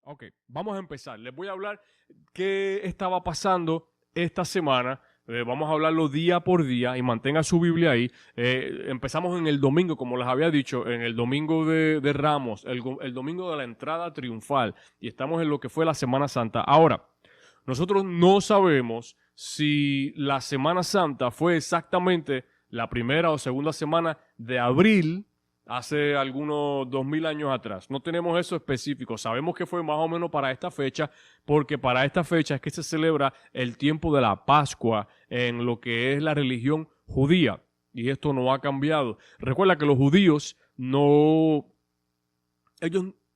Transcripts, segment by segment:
Ok, vamos a empezar. Les voy a hablar qué estaba pasando esta semana. Vamos a hablarlo día por día y mantenga su Biblia ahí. Empezamos en el domingo, como les había dicho, en el domingo de Ramos, el domingo de la entrada triunfal. Y estamos en lo que fue la Semana Santa. Ahora, nosotros no sabemos si la Semana Santa fue exactamente la primera o segunda semana de abril hace algunos 2000 años atrás. No tenemos eso específico. Sabemos que fue más o menos para esta fecha, porque para esta fecha es que se celebra el tiempo de la Pascua en lo que es la religión judía. Y esto no ha cambiado. Recuerda que los judíos no...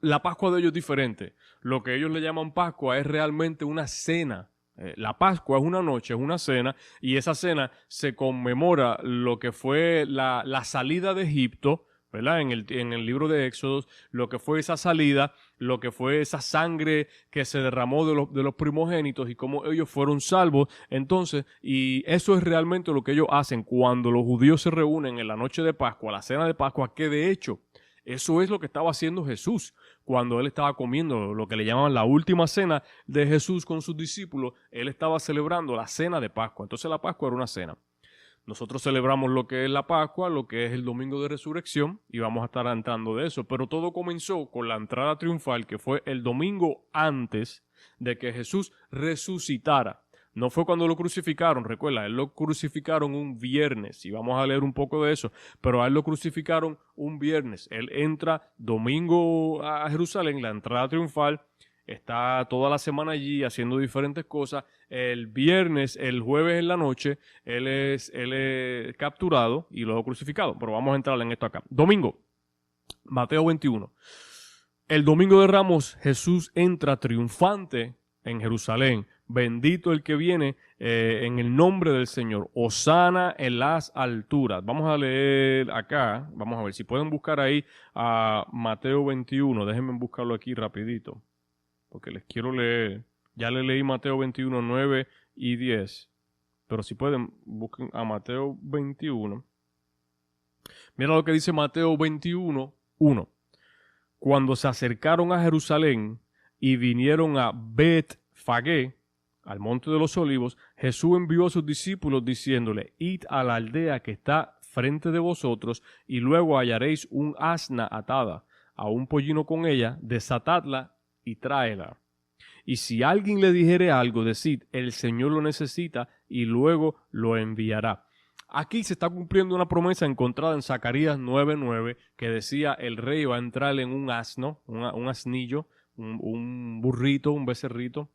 la Pascua de ellos es diferente. Lo que ellos le llaman Pascua es realmente una cena. La Pascua es una noche, es una cena, y esa cena se conmemora lo que fue la salida de Egipto, ¿verdad? En el libro de Éxodos, lo que fue esa salida, lo que fue esa sangre que se derramó de los primogénitos y cómo ellos fueron salvos. Entonces, y eso es realmente lo que ellos hacen cuando los judíos se reúnen en la noche de Pascua, la cena de Pascua, que de hecho, eso es lo que estaba haciendo Jesús cuando él estaba comiendo lo que le llaman la última cena de Jesús con sus discípulos. Él estaba celebrando la cena de Pascua. Entonces la Pascua era una cena. Nosotros celebramos lo que es la Pascua, lo que es el Domingo de Resurrección, y vamos a estar entrando de eso. Pero todo comenzó con la entrada triunfal, que fue el domingo antes de que Jesús resucitara. No fue cuando lo crucificaron, recuerda, él lo crucificaron un viernes, y vamos a leer un poco de eso, pero a él lo crucificaron un viernes. Él entra domingo a Jerusalén, la entrada triunfal, está toda la semana allí haciendo diferentes cosas. El viernes, el jueves en la noche, él es capturado y luego crucificado. Pero vamos a entrar en esto acá. Domingo, Mateo 21. El domingo de Ramos, Jesús entra triunfante en Jerusalén. Bendito el que viene en el nombre del Señor. Hosana en las alturas. Vamos a leer acá. Vamos a ver si pueden buscar ahí a Mateo 21. Déjenme buscarlo aquí rapidito, porque les quiero leer. Ya le leí Mateo 21, 9 y 10. Pero si pueden, busquen a Mateo 21. Mira lo que dice Mateo 21, 1. Cuando se acercaron a Jerusalén y vinieron a Bet-Fagé, al monte de los olivos, Jesús envió a sus discípulos diciéndole: id a la aldea que está frente de vosotros, y luego hallaréis un asna atada, a un pollino con ella, desatadla y tráela. Y si alguien le dijere algo, decid: el Señor lo necesita, y luego lo enviará. Aquí se está cumpliendo una promesa encontrada en Zacarías 9:9, que decía: el rey va a entrar en un asno, un asnillo, un burrito, un becerrito.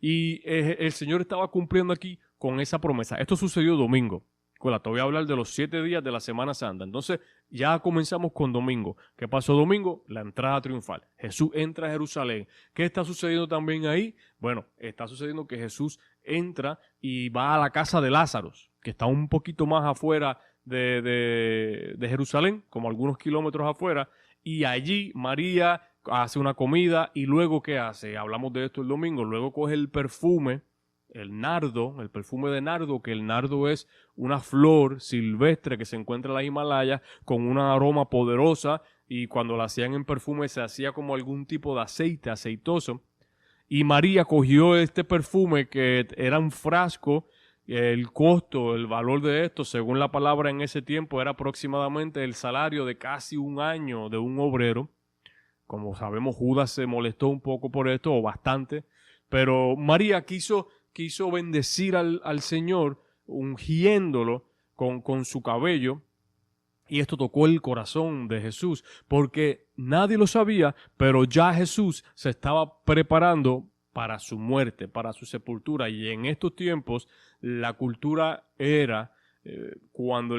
Y el Señor estaba cumpliendo aquí con esa promesa. Esto sucedió domingo. Te voy a hablar de los 7 días de la Semana Santa. Entonces, ya comenzamos con domingo. ¿Qué pasó domingo? La entrada triunfal. Jesús entra a Jerusalén. ¿Qué está sucediendo también ahí? Bueno, está sucediendo que Jesús entra y va a la casa de Lázaro, que está un poquito más afuera de Jerusalén, como algunos kilómetros afuera. Y allí María hace una comida y luego, ¿qué hace? Hablamos de esto el domingo. Luego coge el perfume, el nardo, el perfume de nardo, que el nardo es una flor silvestre que se encuentra en la Himalaya con una aroma poderosa, y cuando la hacían en perfume se hacía como algún tipo de aceite aceitoso. Y María cogió este perfume, que era un frasco. El costo, el valor de esto, según la palabra en ese tiempo, era aproximadamente el salario de casi un año de un obrero. Como sabemos, Judas se molestó un poco por esto, o bastante, pero María quiso bendecir al Señor, ungiéndolo con su cabello, y esto tocó el corazón de Jesús, porque nadie lo sabía, pero ya Jesús se estaba preparando para su muerte, para su sepultura. Y en estos tiempos la cultura era, cuando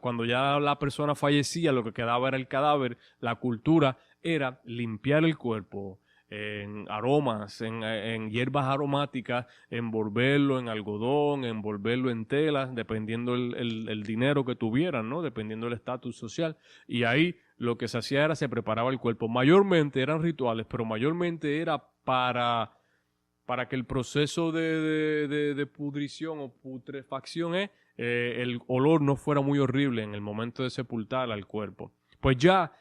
cuando ya la persona fallecía, lo que quedaba era el cadáver. La cultura era limpiar el cuerpo en aromas, en hierbas aromáticas, envolverlo en algodón, envolverlo en telas, dependiendo el dinero que tuvieran, ¿no? Dependiendo del estatus social. Y ahí lo que se hacía era, se preparaba el cuerpo. Mayormente eran rituales, pero mayormente era para que el proceso de pudrición o putrefacción el olor no fuera muy horrible en el momento de sepultar al cuerpo. Pues ya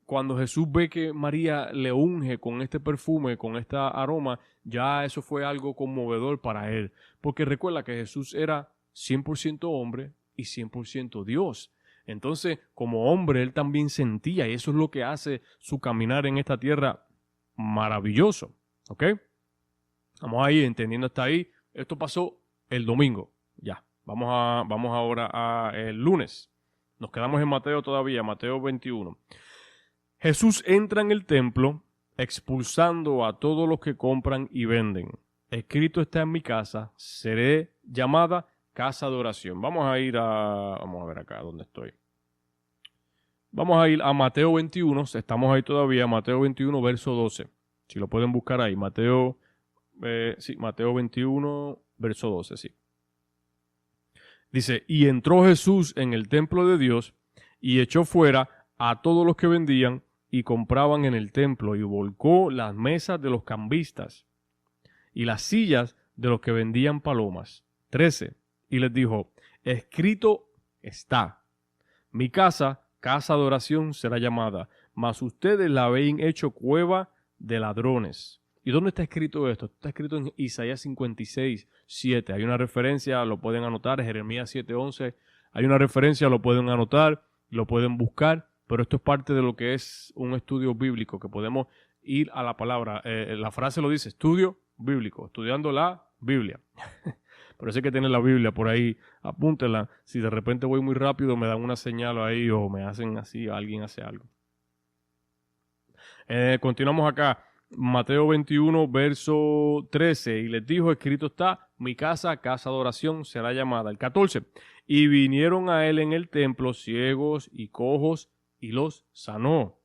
cuando Jesús ve que María le unge con este perfume, con esta aroma, ya eso fue algo conmovedor para él. Porque recuerda que Jesús era 100% hombre y 100% Dios. Entonces, como hombre, él también sentía, y eso es lo que hace su caminar en esta tierra maravilloso. ¿Ok? Vamos ahí, entendiendo hasta ahí. Esto pasó el domingo. Ya. Vamos ahora a el lunes. Nos quedamos en Mateo todavía, Mateo 21. Jesús entra en el templo expulsando a todos los que compran y venden. Escrito está en mi casa, seré llamada casa de oración. Vamos a ver acá dónde estoy. Vamos a ir a Mateo 21, estamos ahí todavía, Mateo 21, verso 12. Si lo pueden buscar ahí, Mateo 21, verso 12, sí. Dice, y entró Jesús en el templo de Dios y echó fuera a todos los que vendían y compraban en el templo y volcó las mesas de los cambistas y las sillas de los que vendían palomas. 13. Y les dijo, escrito está, mi casa, casa de oración será llamada, mas ustedes la habéis hecho cueva de ladrones. ¿Y dónde está escrito esto? Está escrito en Isaías 56, 7. Hay una referencia, lo pueden anotar, Jeremías 7, 11. Hay una referencia, lo pueden anotar, lo pueden buscar, pero esto es parte de lo que es un estudio bíblico, que podemos ir a la palabra. La frase lo dice, estudio bíblico, estudiando la Biblia. Pero sí que tienen la Biblia por ahí, apúntenla. Si de repente voy muy rápido, me dan una señal ahí o me hacen así, alguien hace algo. Continuamos acá. Mateo 21, verso 13. Y les dijo, escrito está, mi casa, casa de oración, será llamada. El 14. Y vinieron a él en el templo ciegos y cojos y los sanó.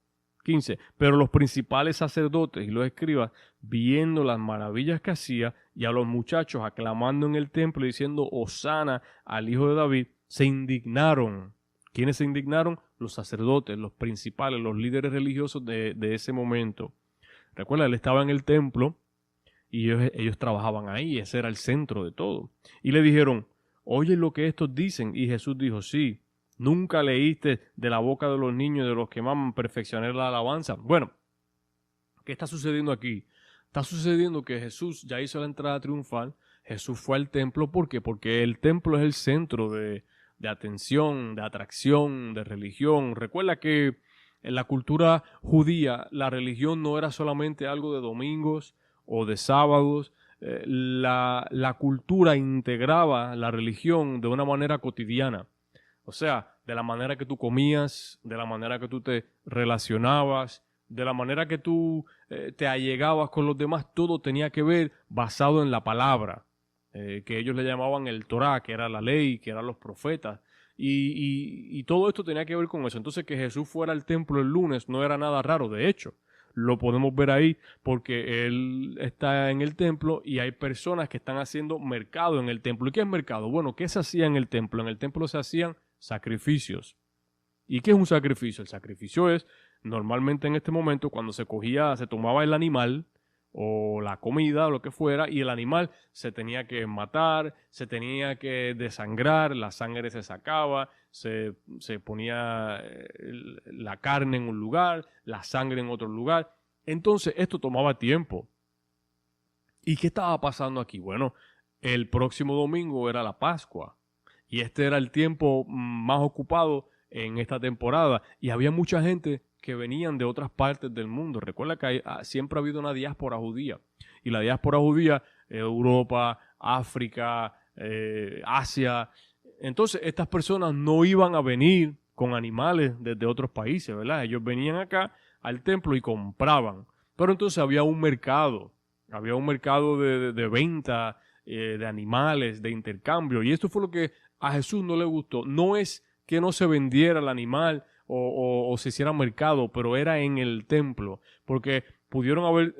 15. Pero los principales sacerdotes y los escribas, viendo las maravillas que hacía y a los muchachos aclamando en el templo diciendo, hosana al hijo de David, se indignaron. ¿Quiénes se indignaron? Los sacerdotes, los principales, los líderes religiosos de ese momento. Recuerda, él estaba en el templo y ellos trabajaban ahí, ese era el centro de todo. Y le dijeron, oye lo que estos dicen. Y Jesús dijo, sí, nunca leíste de la boca de los niños, de los que maman, perfeccionar la alabanza. Bueno, ¿qué está sucediendo aquí? Está sucediendo que Jesús ya hizo la entrada triunfal, Jesús fue al templo, ¿por qué? Porque el templo es el centro de atención, de atracción, de religión. Recuerda que en la cultura judía, la religión no era solamente algo de domingos o de sábados. La cultura integraba la religión de una manera cotidiana. O sea, de la manera que tú comías, de la manera que tú te relacionabas, de la manera que tú te allegabas con los demás, todo tenía que ver basado en la palabra, que ellos le llamaban el Torá, que era la ley, que eran los profetas. Y todo esto tenía que ver con eso. Entonces, que Jesús fuera al templo el lunes no era nada raro. De hecho, lo podemos ver ahí porque él está en el templo y hay personas que están haciendo mercado en el templo. ¿Y qué es mercado? Bueno, ¿qué se hacía en el templo? En el templo se hacían sacrificios. ¿Y qué es un sacrificio? El sacrificio es, normalmente en este momento, cuando se tomaba el animal o la comida o lo que fuera, y el animal se tenía que matar, se tenía que desangrar, la sangre se sacaba, se ponía la carne en un lugar, la sangre en otro lugar. Entonces esto tomaba tiempo. ¿Y qué estaba pasando aquí? Bueno, el próximo domingo era la Pascua y este era el tiempo más ocupado en esta temporada y había mucha gente que venían de otras partes del mundo. Recuerda que siempre ha habido una diáspora judía. Y la diáspora judía, Europa, África, Asia. Entonces, estas personas no iban a venir con animales desde otros países, ¿verdad? Ellos venían acá al templo y compraban. Pero entonces había un mercado de venta de animales, de intercambio. Y esto fue lo que a Jesús no le gustó. No es que no se vendiera el animal o se hiciera mercado, pero era en el templo, porque pudieron haber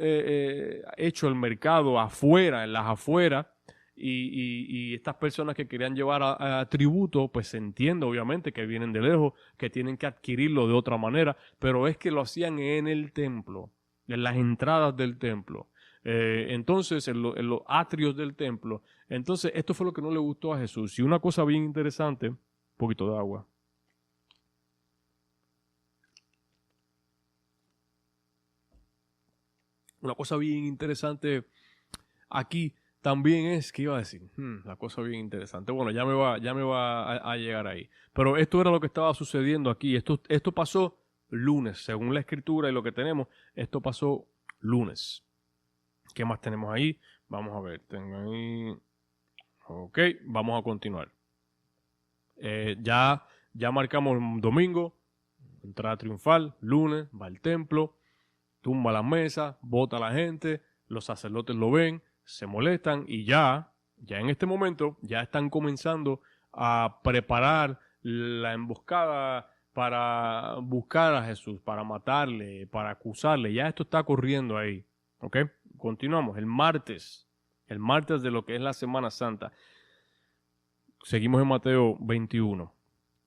hecho el mercado afuera, en las afueras, y estas personas que querían llevar a tributo, pues se entiende obviamente que vienen de lejos, que tienen que adquirirlo de otra manera, pero es que lo hacían en el templo, en las entradas del templo. Entonces, en los atrios del templo. Entonces, esto fue lo que no le gustó a Jesús. Y una cosa bien interesante, un poquito de agua. Una cosa bien interesante aquí también es, ¿qué iba a decir? La cosa bien interesante. Bueno, ya me va a llegar ahí. Pero esto era lo que estaba sucediendo aquí. Esto pasó lunes, según la escritura y lo que tenemos, esto pasó lunes. ¿Qué más tenemos ahí? Vamos a ver, tengo ahí. Ok, vamos a continuar. Ya marcamos domingo, entrada triunfal, lunes, va al templo, tumba la mesa, bota a la gente, los sacerdotes lo ven, se molestan y ya en este momento, ya están comenzando a preparar la emboscada para buscar a Jesús, para matarle, para acusarle. Ya esto está corriendo ahí. ¿Ok? Continuamos. El martes de lo que es la Semana Santa. Seguimos en Mateo 21.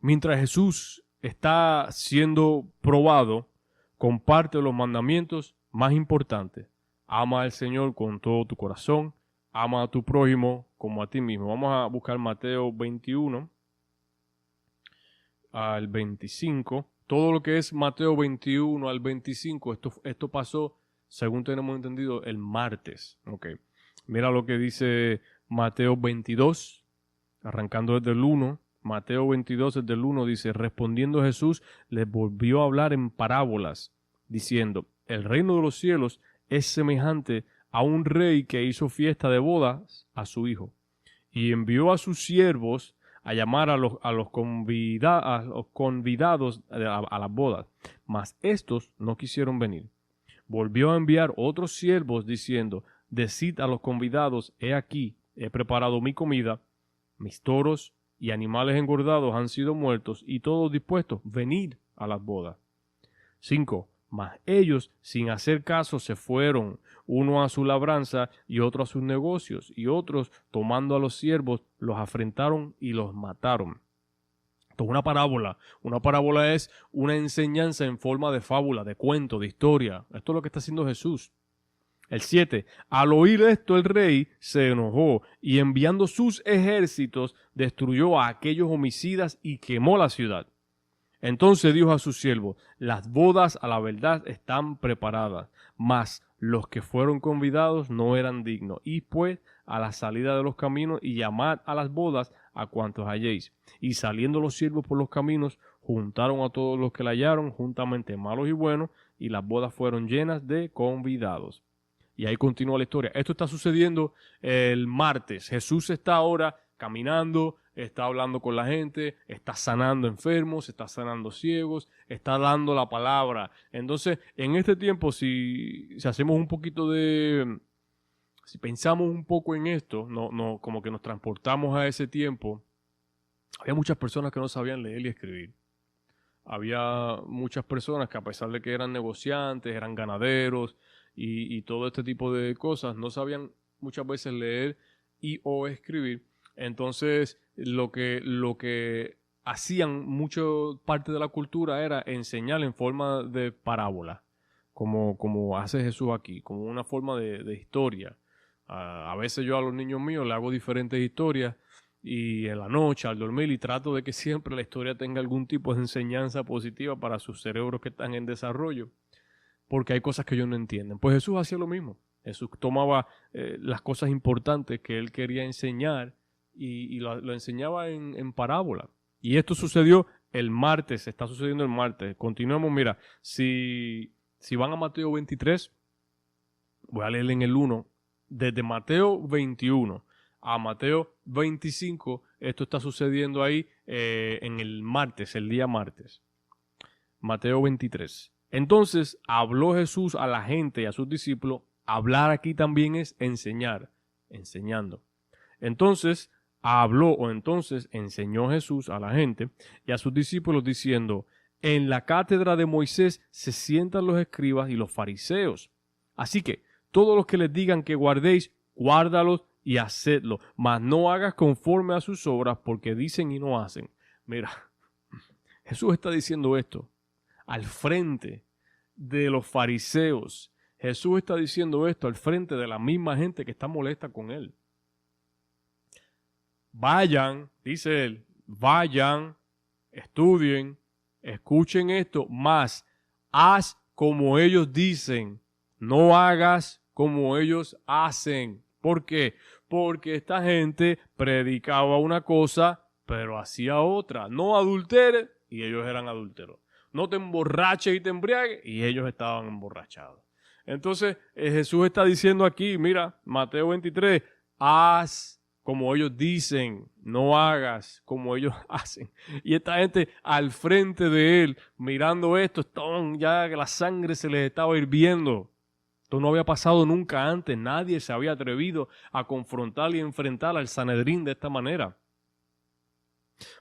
Mientras Jesús está siendo probado, comparte los mandamientos más importantes. Ama al Señor con todo tu corazón. Ama a tu prójimo como a ti mismo. Vamos a buscar Mateo 21 al 25. Todo lo que es Mateo 21 al 25, esto pasó, según tenemos entendido, el martes. Okay. Mira lo que dice Mateo 22, arrancando desde el 1. Mateo 22, desde el 1 dice: respondiendo Jesús, les volvió a hablar en parábolas, diciendo: el reino de los cielos es semejante a un rey que hizo fiesta de bodas a su hijo, y envió a sus siervos a llamar a los convidados a las bodas, mas estos no quisieron venir. Volvió a enviar otros siervos diciendo: decid a los convidados, he aquí, he preparado mi comida, mis toros y animales engordados han sido muertos, y todos dispuestos, venid a las bodas. 5. Mas ellos, sin hacer caso, se fueron, uno a su labranza y otro a sus negocios, y otros, tomando a los siervos, los afrentaron y los mataron. Esto es una parábola. Una parábola es una enseñanza en forma de fábula, de cuento, de historia. Esto es lo que está haciendo Jesús. El 7. Al oír esto el rey se enojó y enviando sus ejércitos destruyó a aquellos homicidas y quemó la ciudad. Entonces dijo a sus siervos: las bodas a la verdad están preparadas, mas los que fueron convidados no eran dignos. Y pues a la salida de los caminos y llamad a las bodas a cuantos halléis. Y saliendo los siervos por los caminos, juntaron a todos los que la hallaron, juntamente malos y buenos, y las bodas fueron llenas de convidados. Y ahí continúa la historia. Esto está sucediendo el martes. Jesús está ahora caminando, está hablando con la gente, está sanando enfermos, está sanando ciegos, está dando la palabra. Entonces, en este tiempo, si hacemos un poquito de... Si pensamos un poco en esto, como que nos transportamos a ese tiempo, había muchas personas que no sabían leer y escribir. Había muchas personas que, a pesar de que eran negociantes, eran ganaderos y todo este tipo de cosas, no sabían muchas veces leer y o escribir. Entonces, lo que hacían mucho parte de la cultura era enseñar en forma de parábola, como hace Jesús aquí, como una forma de historia. A veces yo a los niños míos le hago diferentes historias y en la noche al dormir, y trato de que siempre la historia tenga algún tipo de enseñanza positiva para sus cerebros que están en desarrollo, porque hay cosas que ellos no entienden. Pues Jesús hacía lo mismo. Jesús tomaba las cosas importantes que él quería enseñar y lo enseñaba en parábola. Y esto sucedió el martes, está sucediendo el martes. Continuemos, mira, si van a Mateo 23, voy a leer en el 1, desde Mateo 21 a Mateo 25, esto está sucediendo ahí en el martes, el día martes. Mateo 23. Entonces habló Jesús a la gente y a sus discípulos. Hablar aquí también es enseñar, enseñando. Entonces enseñó Jesús a la gente y a sus discípulos diciendo: en la cátedra de Moisés se sientan los escribas y los fariseos. Así que todos los que les digan que guardéis, guárdalos y hacedlo, mas no hagas conforme a sus obras, porque dicen y no hacen. Mira, Jesús está diciendo esto al frente de los fariseos. Jesús está diciendo esto al frente de la misma gente que está molesta con él. Vayan, dice él, vayan, estudien, escuchen esto, mas haz como ellos dicen, No hagas como ellos hacen. ¿Por qué? Porque esta gente predicaba una cosa, pero hacía otra. No adulteres, y ellos eran adúlteros. No te emborraches y te embriagues, y ellos estaban emborrachados. Entonces, Jesús está diciendo aquí, mira, Mateo 23, haz como ellos dicen, no hagas como ellos hacen. Y esta gente al frente de él, mirando esto, estaban ya que la sangre se les estaba hirviendo. Esto no había pasado nunca antes. Nadie se había atrevido a confrontar y enfrentar al Sanedrín de esta manera.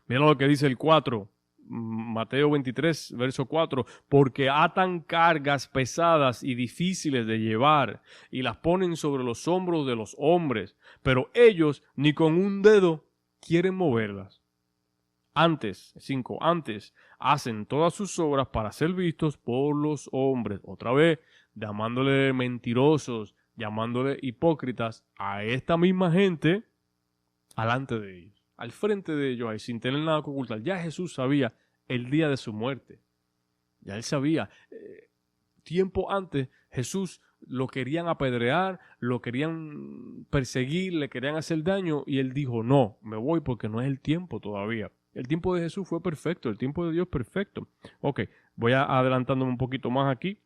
Mira lo que dice el 4, Mateo 23, verso 4. Porque atan cargas pesadas y difíciles de llevar y las ponen sobre los hombros de los hombres, pero ellos ni con un dedo quieren moverlas. Antes hacen todas sus obras para ser vistos por los hombres. Otra vez, llamándole mentirosos, llamándole hipócritas a esta misma gente alante de ellos, al frente de ellos, ahí, sin tener nada que ocultar. Ya Jesús sabía el día de su muerte. Ya él sabía. Tiempo antes, Jesús lo querían apedrear, lo querían perseguir, le querían hacer daño, y él dijo, no, me voy porque no es el tiempo todavía. El tiempo de Jesús fue perfecto, el tiempo de Dios perfecto. Ok, voy adelantándome un poquito más aquí.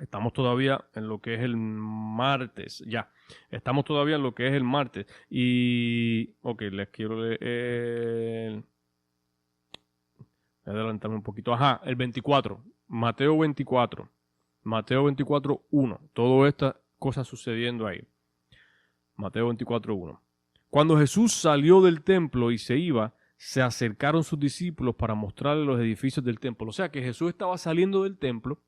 Estamos todavía en lo que es el martes, ya. Estamos todavía en lo que es el martes. Y, ok, les quiero leer. Voy a adelantarme un poquito. Ajá, el 24. Mateo 24. Mateo 24, 1. Todas estas cosas sucediendo ahí. Mateo 24, 1. Cuando Jesús salió del templo y se iba, se acercaron sus discípulos para mostrarle los edificios del templo. O sea que Jesús estaba saliendo del templo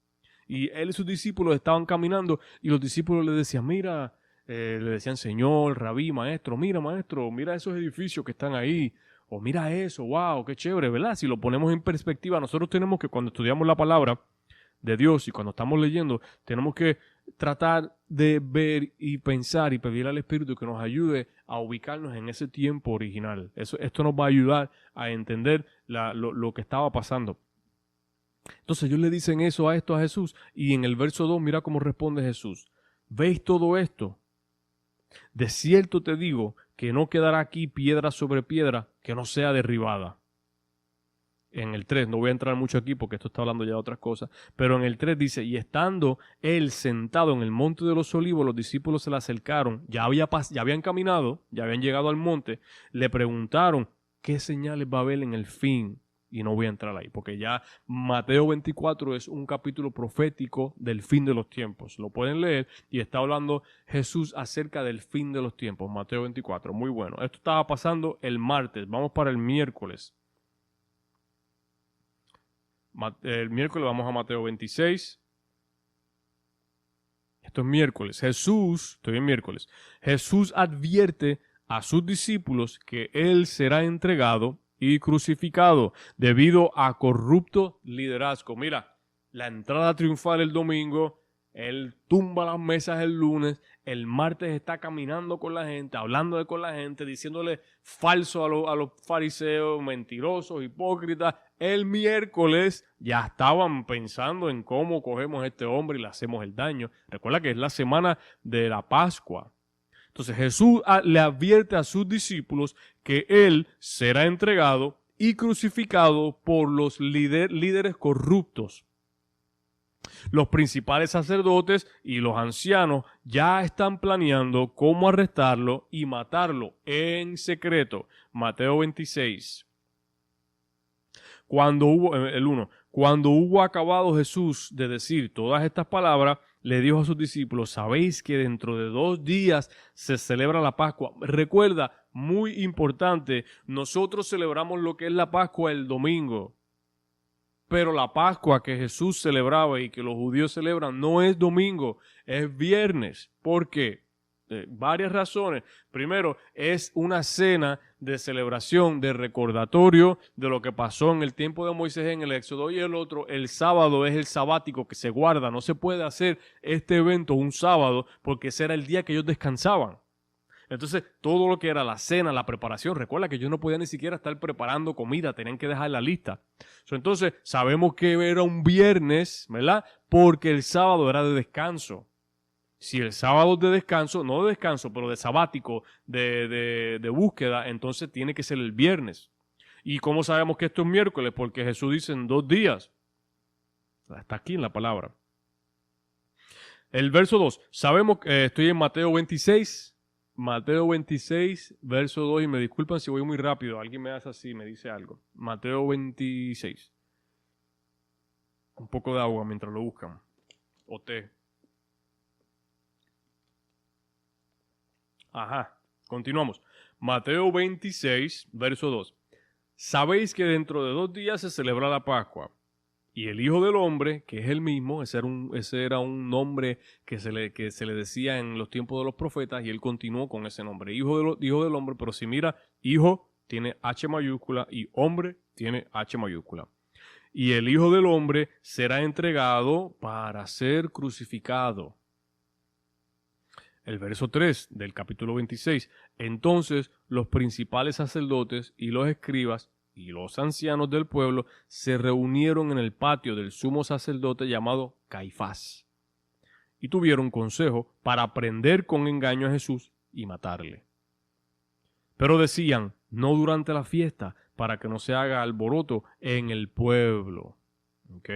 y él y sus discípulos estaban caminando y los discípulos le decían, mira, le decían, Señor, Rabí, Maestro, mira esos edificios que están ahí. O mira eso, wow, qué chévere, ¿verdad? Si lo ponemos en perspectiva, nosotros tenemos que, cuando estudiamos la palabra de Dios y cuando estamos leyendo, tenemos que tratar de ver y pensar y pedir al Espíritu que nos ayude a ubicarnos en ese tiempo original. Esto nos va a ayudar a entender lo que estaba pasando. Entonces ellos le dicen eso a Jesús, y en el verso 2 mira cómo responde Jesús. ¿Veis todo esto? De cierto te digo que no quedará aquí piedra sobre piedra que no sea derribada. En el 3, no voy a entrar mucho aquí porque esto está hablando ya de otras cosas, pero en el 3 dice, y estando él sentado en el monte de los olivos, los discípulos se le acercaron, ya habían caminado, ya habían llegado al monte, le preguntaron, ¿qué señales va a haber en el fin? Y no voy a entrar ahí, porque ya Mateo 24 es un capítulo profético del fin de los tiempos. Lo pueden leer y está hablando Jesús acerca del fin de los tiempos. Mateo 24, muy bueno. Esto estaba pasando el martes, vamos para el miércoles. El miércoles vamos a Mateo 26. Esto es miércoles. Estoy en miércoles. Jesús advierte a sus discípulos que él será entregado y crucificado debido a corrupto liderazgo. Mira, la entrada triunfal el domingo, él tumba las mesas el lunes, el martes está caminando con la gente, hablando con la gente, diciéndole falso a los fariseos, mentirosos, hipócritas. El miércoles ya estaban pensando en cómo cogemos a este hombre y le hacemos el daño. Recuerda que es la semana de la Pascua. Entonces Jesús le advierte a sus discípulos que él será entregado y crucificado por los líderes corruptos. Los principales sacerdotes y los ancianos ya están planeando cómo arrestarlo y matarlo en secreto. Mateo 26. Cuando hubo acabado Jesús de decir todas estas palabras, le dijo a sus discípulos, sabéis que dentro de 2 días se celebra la Pascua. Recuerda, muy importante, nosotros celebramos lo que es la Pascua el domingo. Pero la Pascua que Jesús celebraba y que los judíos celebran no es domingo, es viernes. ¿Por qué? Varias razones. Primero, es una cena de celebración, de recordatorio de lo que pasó en el tiempo de Moisés en el Éxodo, y el otro, el sábado es el sabático que se guarda. No se puede hacer este evento un sábado porque ese era el día que ellos descansaban. Entonces, todo lo que era la cena, la preparación, recuerda que yo no podía ni siquiera estar preparando comida, tenían que dejar la lista. Entonces, sabemos que era un viernes, ¿verdad? Porque el sábado era de descanso. Si el sábado es de descanso, no de descanso, pero de sabático, de búsqueda, entonces tiene que ser el viernes. ¿Y cómo sabemos que esto es miércoles? Porque Jesús dice en 2 días. Está aquí en la palabra. El verso 2. Sabemos que estoy en Mateo 26. Mateo 26, verso 2. Y me disculpan si voy muy rápido. Alguien me hace así, me dice algo. Mateo 26. Un poco de agua mientras lo buscan. O té. Ajá, continuamos. Mateo 26, verso 2. Sabéis que dentro de 2 días se celebra la Pascua. Y el Hijo del Hombre, que es el mismo, ese era un nombre que se le decía en los tiempos de los profetas, y él continuó con ese nombre. Hijo del Hombre, pero si mira, Hijo tiene H mayúscula y Hombre tiene H mayúscula. Y el Hijo del Hombre será entregado para ser crucificado. El verso 3 del capítulo 26. Entonces los principales sacerdotes y los escribas y los ancianos del pueblo se reunieron en el patio del sumo sacerdote llamado Caifás y tuvieron consejo para prender con engaño a Jesús y matarle. Pero decían, no durante la fiesta, para que no se haga alboroto en el pueblo. ¿Ok?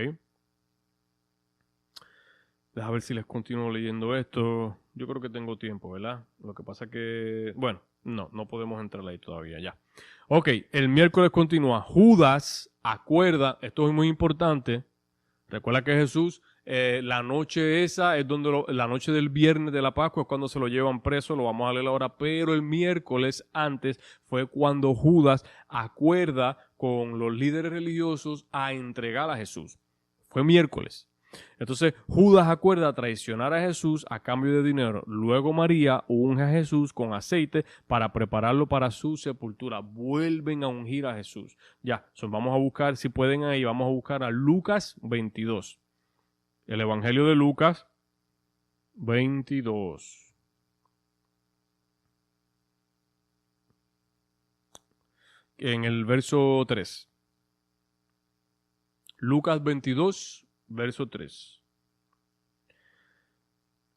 Deja ver si les continúo leyendo esto. Yo creo que tengo tiempo, ¿verdad? Lo que pasa que... Bueno, no podemos entrar ahí todavía, ya. Ok, el miércoles continúa. Judas acuerda, esto es muy importante. Recuerda que Jesús, la noche esa es donde la noche del viernes de la Pascua es cuando se lo llevan preso, lo vamos a leer ahora, pero el miércoles antes fue cuando Judas acuerda con los líderes religiosos a entregar a Jesús. Fue miércoles. Entonces Judas acuerda traicionar a Jesús a cambio de dinero. Luego María unge a Jesús con aceite para prepararlo para su sepultura. Vuelven a ungir a Jesús. Ya, vamos a buscar, si pueden ahí, vamos a buscar a Lucas 22. El Evangelio de Lucas 22. En el verso 3. Lucas 22, verso 3.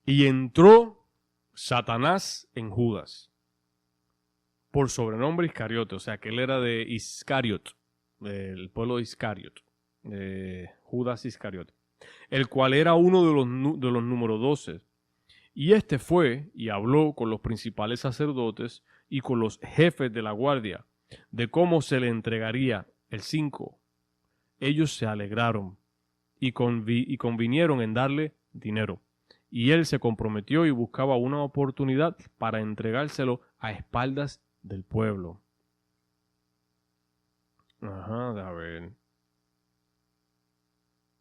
Y entró Satanás en Judas, por sobrenombre Iscariote, o sea que él era de Iscariot, del pueblo de Iscariot, Judas Iscariote, el cual era uno de los número 12. Y este fue y habló con los principales sacerdotes y con los jefes de la guardia, de cómo se le entregaría. El 5. Ellos se alegraron y convinieron en darle dinero. Y él se comprometió y buscaba una oportunidad para entregárselo a espaldas del pueblo. Ajá, a ver.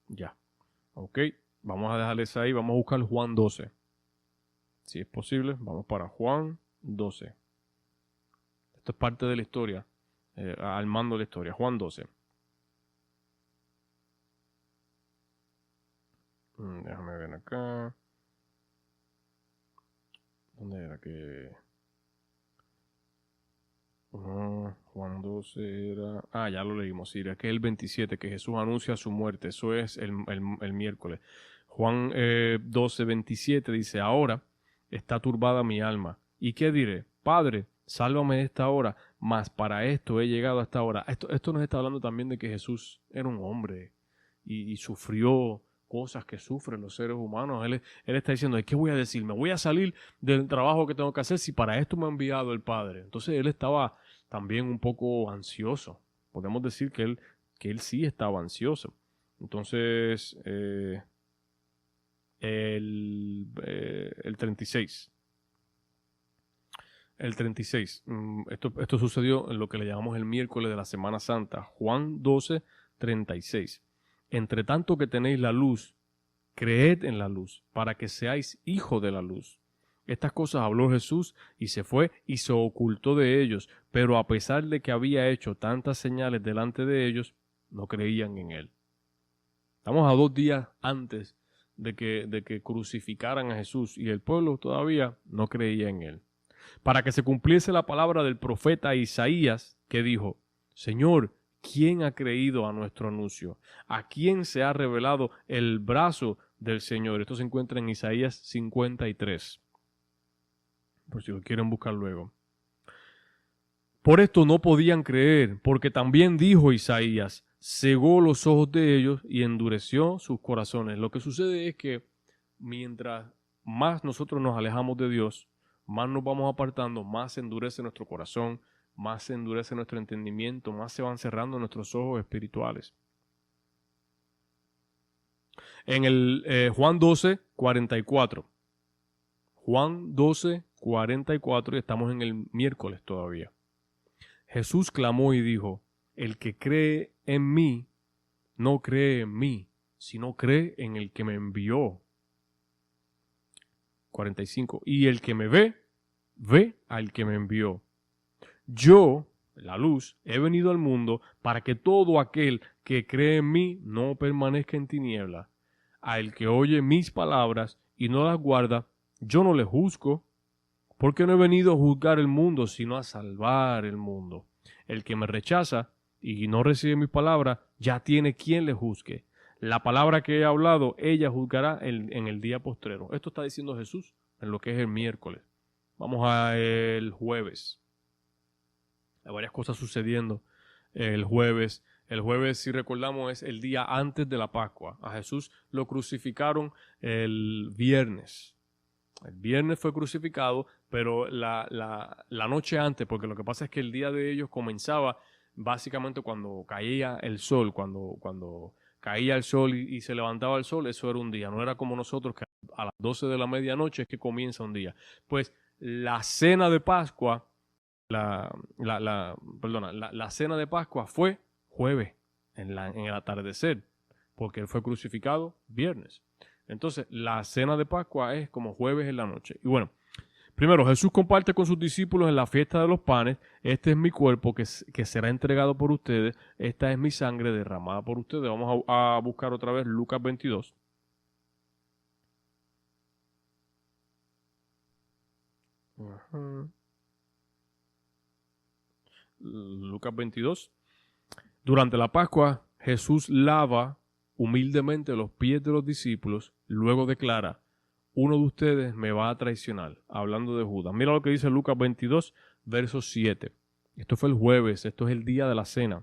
Ya. Ok, vamos a dejarles ahí. Vamos a buscar Juan 12. Si es posible, vamos para Juan 12. Esto es parte de la historia. Armando la historia. Juan 12. Déjame ver acá. ¿Dónde era que...? Juan 12 era... Ah, ya lo leímos. Sí, era que el 27, que Jesús anuncia su muerte. Eso es el miércoles. Juan 12, 27 dice, ahora está turbada mi alma. ¿Y qué diré? Padre, sálvame de esta hora, mas para esto he llegado a esta hora. Esto nos está hablando también de que Jesús era un hombre y sufrió cosas que sufren los seres humanos. Él está diciendo, ¿qué voy a decir? ¿Me voy a salir del trabajo que tengo que hacer si para esto me ha enviado el Padre? Entonces él estaba también un poco ansioso. Podemos decir que él sí estaba ansioso. Entonces, el 36. El 36. Esto sucedió en lo que le llamamos el miércoles de la Semana Santa. Juan 12, 36. Entre tanto que tenéis la luz, creed en la luz, para que seáis hijos de la luz. Estas cosas habló Jesús y se fue y se ocultó de ellos, pero a pesar de que había hecho tantas señales delante de ellos, no creían en él. Estamos a 2 días antes de que crucificaran a Jesús y el pueblo todavía no creía en él. para que se cumpliese la palabra del profeta Isaías, que dijo: Señor, ¿quién ha creído a nuestro anuncio? ¿A quién se ha revelado el brazo del Señor? Esto se encuentra en Isaías 53, por si lo quieren buscar luego. Por esto no podían creer, porque también dijo Isaías: cegó los ojos de ellos y endureció sus corazones. Lo que sucede es que mientras más nosotros nos alejamos de Dios, más nos vamos apartando, más se endurece nuestro corazón, más se endurece nuestro entendimiento, más se van cerrando nuestros ojos espirituales. En el Juan 12, 44. Juan 12, 44, y estamos en el miércoles todavía. Jesús clamó y dijo: el que cree en mí, no cree en mí, sino cree en el que me envió. 45. Y el que me ve, ve al que me envió. Yo, la luz, he venido al mundo para que todo aquel que cree en mí no permanezca en tinieblas. Al que oye mis palabras y no las guarda, yo no le juzgo, porque no he venido a juzgar el mundo, sino a salvar el mundo. El que me rechaza y no recibe mi palabra, ya tiene quien le juzgue. La palabra que he hablado, ella juzgará en el día postrero. Esto está diciendo Jesús en lo que es el miércoles. Vamos al jueves. Hay varias cosas sucediendo el jueves. El jueves, si recordamos, es el día antes de la Pascua. A Jesús lo crucificaron el viernes. El viernes fue crucificado, pero la noche antes, porque lo que pasa es que el día de ellos comenzaba básicamente cuando caía el sol, cuando caía el sol y se levantaba el sol, eso era un día. No era como nosotros que a las 12 de la medianoche es que comienza un día. Pues la cena de Pascua, la cena de Pascua fue jueves, en el atardecer, porque él fue crucificado viernes. Entonces, la cena de Pascua es como jueves en la noche. Y bueno, primero, Jesús comparte con sus discípulos en la fiesta de los panes: este es mi cuerpo que será entregado por ustedes, esta es mi sangre derramada por ustedes. Vamos a buscar otra vez Lucas 22. Lucas 22. Durante la Pascua, Jesús lava humildemente los pies de los discípulos, luego declara: uno de ustedes me va a traicionar, hablando de Judas. Mira lo que dice Lucas 22, verso 7. Esto fue el jueves, esto es el día de la cena.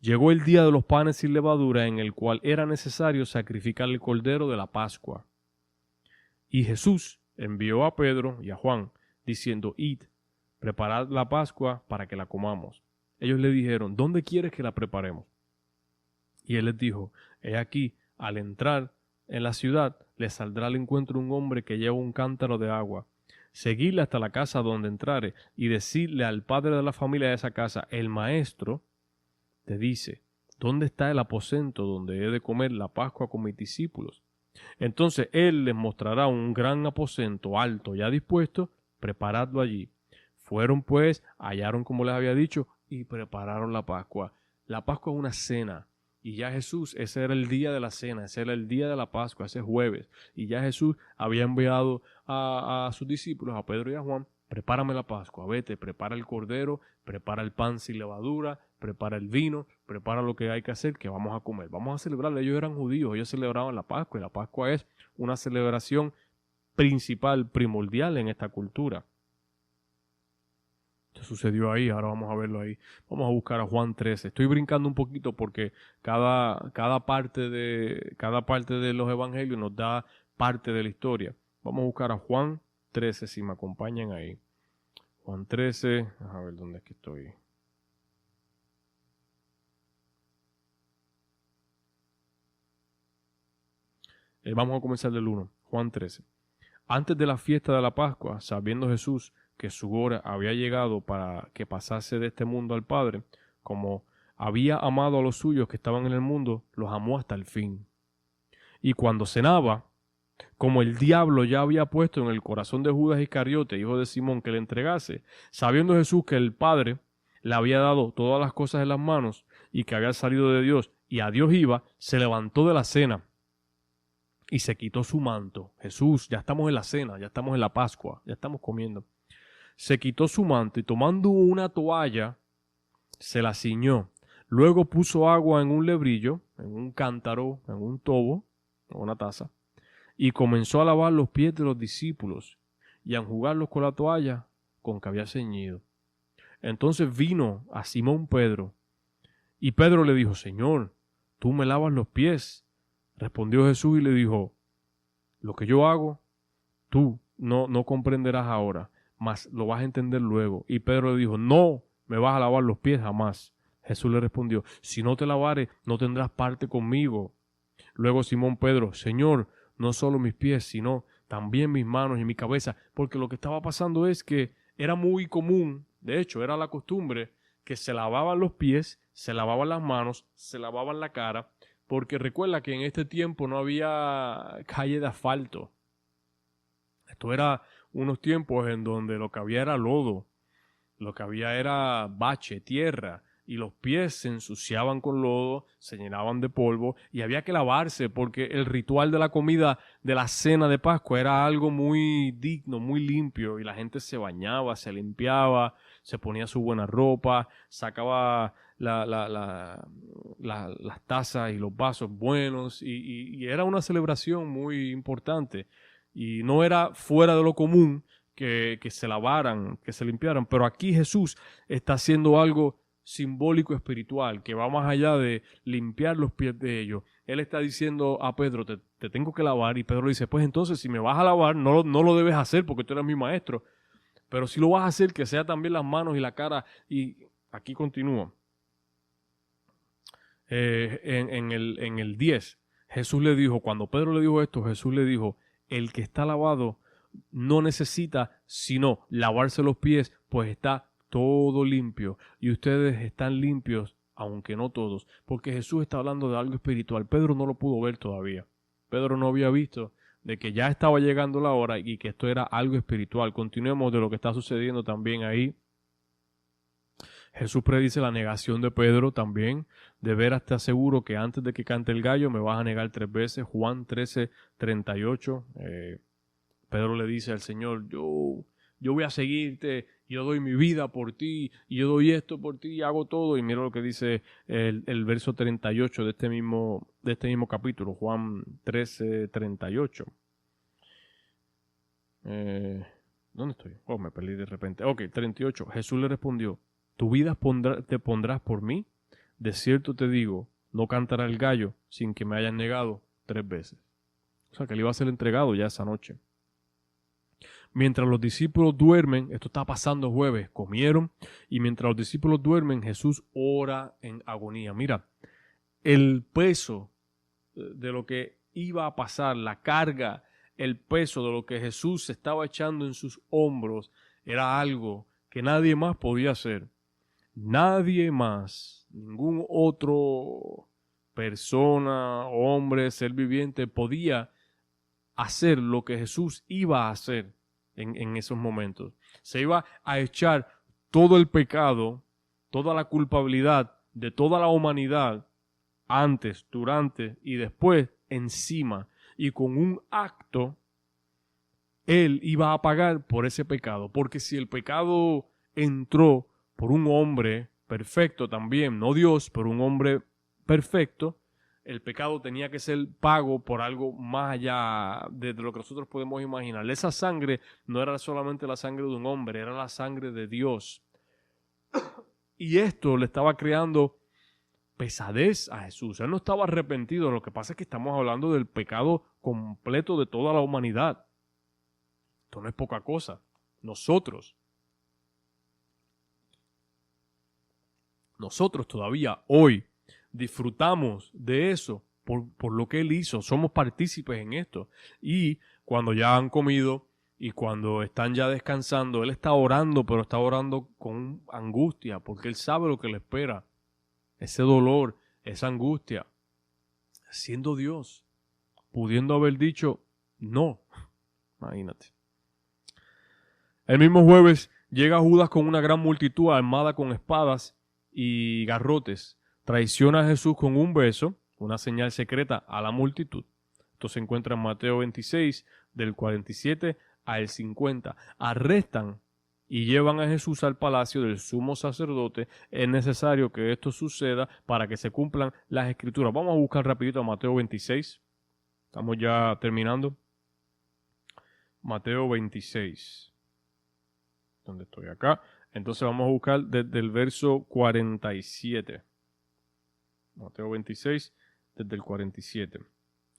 Llegó el día de los panes sin levadura, en el cual era necesario sacrificar el cordero de la Pascua. Y Jesús envió a Pedro y a Juan, diciendo: id, preparad la Pascua para que la comamos. Ellos le dijeron: ¿dónde quieres que la preparemos? Y él les dijo: he aquí, al entrar en la ciudad, les saldrá al encuentro un hombre que lleva un cántaro de agua. Seguidle hasta la casa donde entrare, y decidle al padre de la familia de esa casa: el maestro te dice, ¿dónde está el aposento donde he de comer la Pascua con mis discípulos? Entonces él les mostrará un gran aposento alto ya dispuesto, preparadlo allí. Fueron pues, hallaron como les había dicho, y prepararon la Pascua. La Pascua es una cena. Y ya Jesús, ese era el día de la cena, ese era el día de la Pascua, ese jueves. Y ya Jesús había enviado a sus discípulos, a Pedro y a Juan: prepárame la Pascua, vete, prepara el cordero, prepara el pan sin levadura, prepara el vino, prepara lo que hay que hacer, que vamos a comer. Vamos a celebrar. Ellos eran judíos, ellos celebraban la Pascua, y la Pascua es una celebración principal, primordial en esta cultura. Esto sucedió ahí, ahora vamos a verlo ahí. Vamos a buscar a Juan 13. Estoy brincando un poquito porque cada parte de los evangelios nos da parte de la historia. Vamos a buscar a Juan 13, si me acompañan ahí. Juan 13, a ver dónde es que estoy. Vamos a comenzar del 1. Juan 13. Antes de la fiesta de la Pascua, sabiendo Jesús que su hora había llegado para que pasase de este mundo al Padre, como había amado a los suyos que estaban en el mundo, los amó hasta el fin. Y cuando cenaba, como el diablo ya había puesto en el corazón de Judas Iscariote, hijo de Simón, que le entregase, sabiendo Jesús que el Padre le había dado todas las cosas en las manos y que había salido de Dios y a Dios iba, se levantó de la cena y se quitó su manto. Jesús, ya estamos en la cena, ya estamos en la Pascua, ya estamos comiendo. se quitó su manto y tomando una toalla, se la ciñó. Luego puso agua en un lebrillo, en un cántaro, en un tobo, o una taza, y comenzó a lavar los pies de los discípulos y a enjugarlos con la toalla con que había ceñido. Entonces vino a Simón Pedro, y Pedro le dijo: Señor, ¿tú me lavas los pies? Respondió Jesús y le dijo: lo que yo hago, tú no comprenderás ahora, mas lo vas a entender luego. Y Pedro le dijo: no me vas a lavar los pies jamás. Jesús le respondió: si no te lavare, no tendrás parte conmigo. Luego Simón Pedro: Señor, no solo mis pies, sino también mis manos y mi cabeza. Porque lo que estaba pasando es que era muy común, de hecho era la costumbre, que se lavaban los pies, se lavaban las manos, se lavaban la cara, porque recuerda que en este tiempo no había calle de asfalto. Esto era unos tiempos en donde lo que había era lodo, lo que había era bache, tierra, y los pies se ensuciaban con lodo, se llenaban de polvo, y había que lavarse porque el ritual de la comida de la cena de Pascua era algo muy digno, muy limpio, y la gente se bañaba, se limpiaba, se ponía su buena ropa, sacaba las tazas y los vasos buenos, y era una celebración muy importante, y no era fuera de lo común que se lavaran, que se limpiaran. Pero aquí Jesús está haciendo algo simbólico espiritual, que va más allá de limpiar los pies de ellos. Él está diciendo a Pedro: te tengo que lavar. Y Pedro le dice: pues entonces, si me vas a lavar, no lo debes hacer porque tú eres mi maestro. Pero si lo vas a hacer, que sea también las manos y la cara. Y aquí continúa. En el 10, Jesús le dijo, cuando Pedro le dijo esto, Jesús le dijo: el que está lavado no necesita sino lavarse los pies, pues está todo limpio. Y ustedes están limpios, aunque no todos, porque Jesús está hablando de algo espiritual. Pedro no lo pudo ver todavía. Pedro no había visto de que ya estaba llegando la hora y que esto era algo espiritual. Continuemos de lo que está sucediendo también ahí. Jesús predice la negación de Pedro también. De veras te aseguro que antes de que cante el gallo me vas a negar 3 veces. Juan 13:38. Pedro le dice al Señor: yo voy a seguirte, yo doy mi vida por ti, y yo doy esto por ti, y hago todo. Y mira lo que dice el verso 38 de este mismo capítulo, Juan 13:38. ¿Dónde estoy? Oh, me perdí de repente. Ok, 38. Jesús le respondió: ¿tu vida te pondrás por mí? De cierto te digo, no cantará el gallo sin que me hayas negado 3 veces. O sea, que él iba a ser entregado ya esa noche. Mientras los discípulos duermen, esto está pasando jueves, comieron, y mientras los discípulos duermen, Jesús ora en agonía. Mira, el peso de lo que iba a pasar, la carga, el peso de lo que Jesús se estaba echando en sus hombros, era algo que nadie más podía hacer. Nadie más, ningún otro persona, hombre, ser viviente podía hacer lo que Jesús iba a hacer en esos momentos. Se iba a echar todo el pecado, toda la culpabilidad de toda la humanidad, antes, durante y después, encima. Y con un acto, Él iba a pagar por ese pecado. Porque si el pecado entró por un hombre perfecto también, no Dios, pero un hombre perfecto, el pecado tenía que ser pago por algo más allá de lo que nosotros podemos imaginar. Esa sangre no era solamente la sangre de un hombre, era la sangre de Dios. Y esto le estaba creando pesadez a Jesús. Él no estaba arrepentido. Lo que pasa es que estamos hablando del pecado completo de toda la humanidad. Esto no es poca cosa. Nosotros todavía hoy disfrutamos de eso por lo que Él hizo. Somos partícipes en esto. Y cuando ya han comido y cuando están ya descansando, Él está orando, pero está orando con angustia, porque Él sabe lo que le espera. Ese dolor, esa angustia. Siendo Dios, pudiendo haber dicho no. Imagínate. El mismo jueves llega Judas con una gran multitud armada con espadas y garrotes. Traiciona a Jesús con un beso, una señal secreta a la multitud. Esto se encuentra en Mateo 26, del 47 al 50. Arrestan y llevan a Jesús al palacio del sumo sacerdote. Es necesario que esto suceda para que se cumplan las escrituras. Vamos a buscar rapidito a Mateo 26. Estamos ya terminando. Mateo 26. ¿Dónde estoy? Acá. Entonces vamos a buscar desde el verso 47. Mateo 26, desde el 47.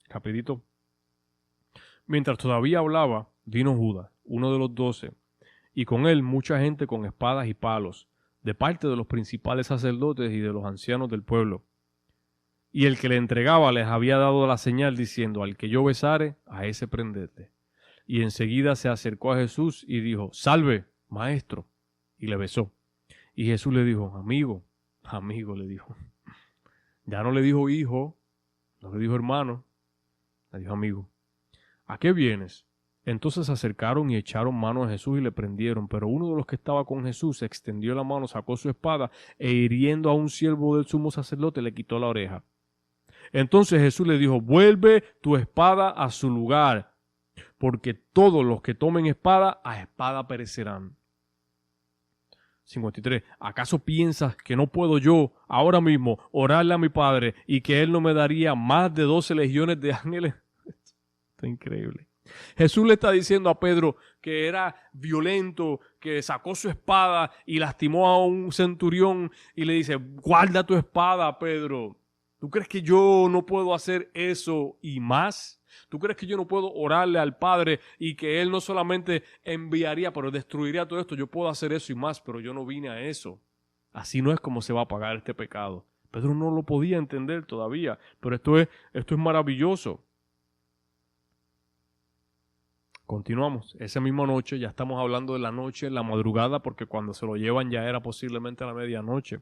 Rapidito. Mientras todavía hablaba, vino Judas, uno de los 12, y con él mucha gente con espadas y palos, de parte de los principales sacerdotes y de los ancianos del pueblo. Y el que le entregaba les había dado la señal diciendo: al que yo besare, a ese prendedle. Y enseguida se acercó a Jesús y dijo: salve, maestro. Y le besó. Y Jesús le dijo: amigo, amigo, le dijo. Ya no le dijo hijo, no le dijo hermano, le dijo amigo. ¿A qué vienes? Entonces se acercaron y echaron mano a Jesús y le prendieron. Pero uno de los que estaba con Jesús extendió la mano, sacó su espada e hiriendo a un siervo del sumo sacerdote le quitó la oreja. Entonces Jesús le dijo: vuelve tu espada a su lugar, porque todos los que tomen espada, a espada perecerán. 53. ¿Acaso piensas que no puedo yo ahora mismo orarle a mi Padre y que Él no me daría más de 12 legiones de ángeles? Esto es increíble. Jesús le está diciendo a Pedro que era violento, que sacó su espada y lastimó a un centurión y le dice: guarda tu espada, Pedro. ¿Tú crees que yo no puedo hacer eso y más? ¿Tú crees que yo no puedo orarle al Padre y que Él no solamente enviaría, pero destruiría todo esto? Yo puedo hacer eso y más, pero yo no vine a eso. Así no es como se va a pagar este pecado. Pedro no lo podía entender todavía, pero esto es maravilloso. Continuamos. Esa misma noche, ya estamos hablando de la noche, la madrugada, porque cuando se lo llevan ya era posiblemente a la medianoche.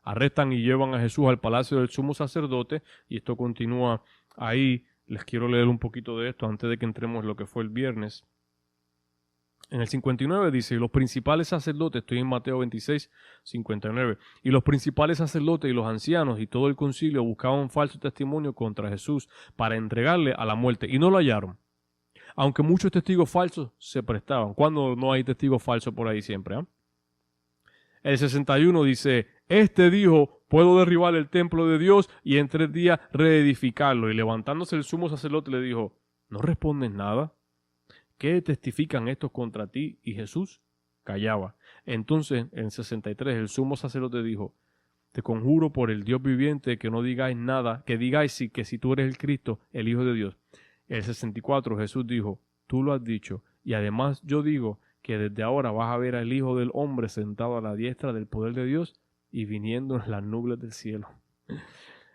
Arrestan y llevan a Jesús al palacio del sumo sacerdote, y esto continúa ahí. Les quiero leer un poquito de esto antes de que entremos en lo que fue el viernes. En el 59 dice: y los principales sacerdotes, estoy en Mateo 26, 59, y los principales sacerdotes y los ancianos y todo el concilio buscaban falso testimonio contra Jesús para entregarle a la muerte, y no lo hallaron. Aunque muchos testigos falsos se prestaban. ¿Cuándo no hay testigos falsos por ahí siempre? El 61 dice: este dijo: puedo derribar el templo de Dios y en 3 días reedificarlo. Y levantándose el sumo sacerdote le dijo: ¿no respondes nada? ¿Qué testifican estos contra ti? Y Jesús callaba. Entonces, en 63, el sumo sacerdote dijo: te conjuro por el Dios viviente que no digáis nada, que digáis que si tú eres el Cristo, el Hijo de Dios. El 64, Jesús dijo: tú lo has dicho, y además yo digo que desde ahora vas a ver al Hijo del Hombre sentado a la diestra del poder de Dios y viniendo en las nubes del cielo.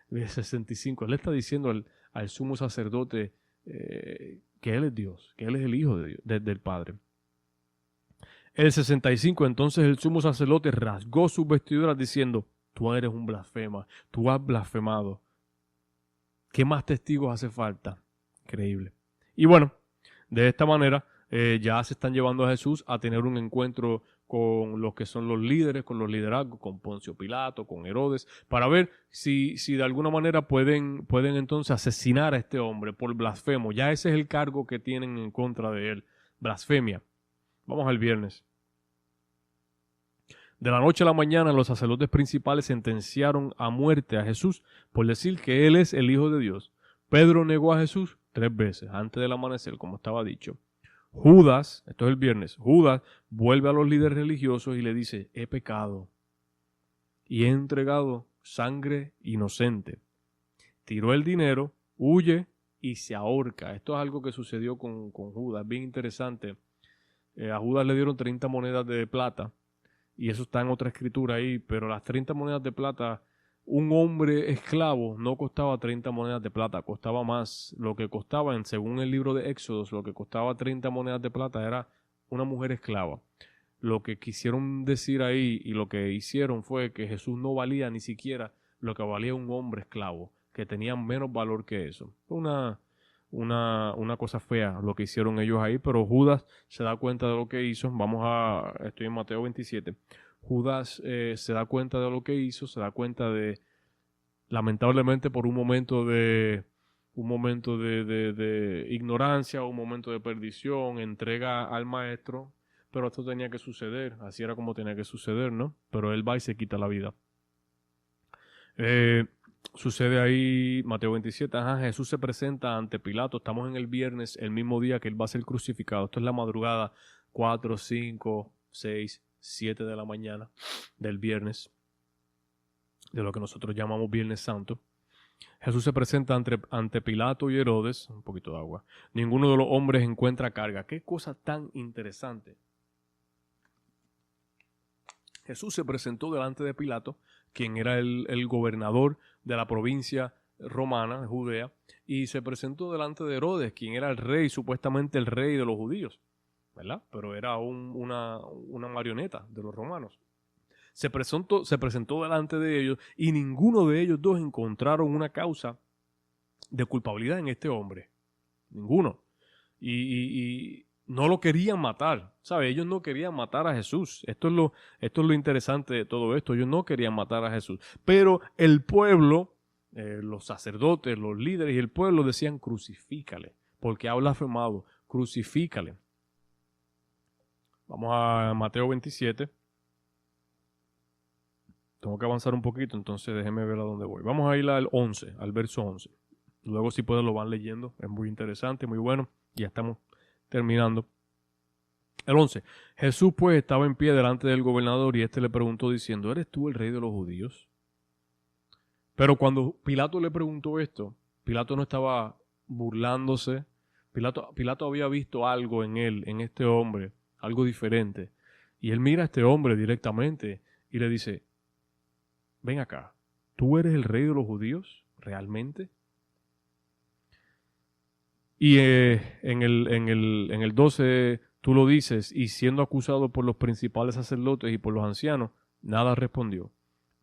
El 65, él está diciendo al sumo sacerdote que él es Dios, que él es el Hijo de Dios, del Padre. El 65, entonces el sumo sacerdote rasgó sus vestiduras diciendo: tú eres un blasfema, tú has blasfemado. ¿Qué más testigos hace falta? Increíble. Y bueno, de esta manera ya se están llevando a Jesús a tener un encuentro con los que son los líderes, con los liderazgos, con Poncio Pilato, con Herodes, para ver si de alguna manera pueden entonces asesinar a este hombre por blasfemo. Ya ese es el cargo que tienen en contra de él, blasfemia. Vamos al viernes. De la noche a la mañana, los sacerdotes principales sentenciaron a muerte a Jesús por decir que él es el Hijo de Dios. Pedro negó a Jesús 3 veces antes del amanecer, como estaba dicho. Judas, esto es el viernes, Judas vuelve a los líderes religiosos y le dice: he pecado y he entregado sangre inocente. Tiró el dinero, huye y se ahorca. Esto es algo que sucedió con Judas, bien interesante. A Judas le dieron 30 monedas de plata, y eso está en otra escritura ahí, pero las 30 monedas de plata, un hombre esclavo no costaba 30 monedas de plata, costaba más. Lo que costaba, según el libro de Éxodos, lo que costaba 30 monedas de plata era una mujer esclava. Lo que quisieron decir ahí y lo que hicieron fue que Jesús no valía ni siquiera lo que valía un hombre esclavo, que tenía menos valor que eso. Una cosa fea lo que hicieron ellos ahí, pero Judas se da cuenta de lo que hizo. Estoy en Mateo 27. Judas se da cuenta de lo que hizo, se da cuenta de, lamentablemente por un momento de ignorancia, un momento de perdición, entrega al maestro, pero esto tenía que suceder, así era como tenía que suceder, ¿no? Pero él va y se quita la vida. Sucede ahí Mateo 27, Jesús se presenta ante Pilato, estamos en el viernes, el mismo día que él va a ser crucificado, esto es la madrugada, 4, 5, 6, 7 de la mañana del viernes, de lo que nosotros llamamos Viernes Santo. Jesús se presenta ante Pilato y Herodes, un poquito de agua, ninguno de los hombres encuentra carga. Qué cosa tan interesante. Jesús se presentó delante de Pilato, quien era el gobernador de la provincia romana, de Judea, y se presentó delante de Herodes, quien era el rey, supuestamente el rey de los judíos, ¿verdad? Pero era una marioneta de los romanos. Se presentó delante de ellos y ninguno de ellos dos encontraron una causa de culpabilidad en este hombre. Ninguno. Y no lo querían matar, ¿sabes? Ellos no querían matar a Jesús. Esto es lo interesante de todo esto. Ellos no querían matar a Jesús. Pero el pueblo, los sacerdotes, los líderes y el pueblo decían crucifícale, porque ha blasfemado, crucifícale. Vamos a Mateo 27. Tengo que avanzar un poquito, entonces déjenme ver a dónde voy. Vamos a ir al 11, al verso 11. Luego si pueden lo van leyendo. Es muy interesante, muy bueno. Ya estamos terminando. El 11. Jesús pues estaba en pie delante del gobernador y éste le preguntó diciendo, ¿eres tú el rey de los judíos? Pero cuando Pilato le preguntó esto, Pilato no estaba burlándose. Pilato había visto algo en él, en este hombre, algo diferente. Y él mira a este hombre directamente y le dice, ven acá, ¿tú eres el rey de los judíos realmente? Y en el 12 tú lo dices, y siendo acusado por los principales sacerdotes y por los ancianos, nada respondió.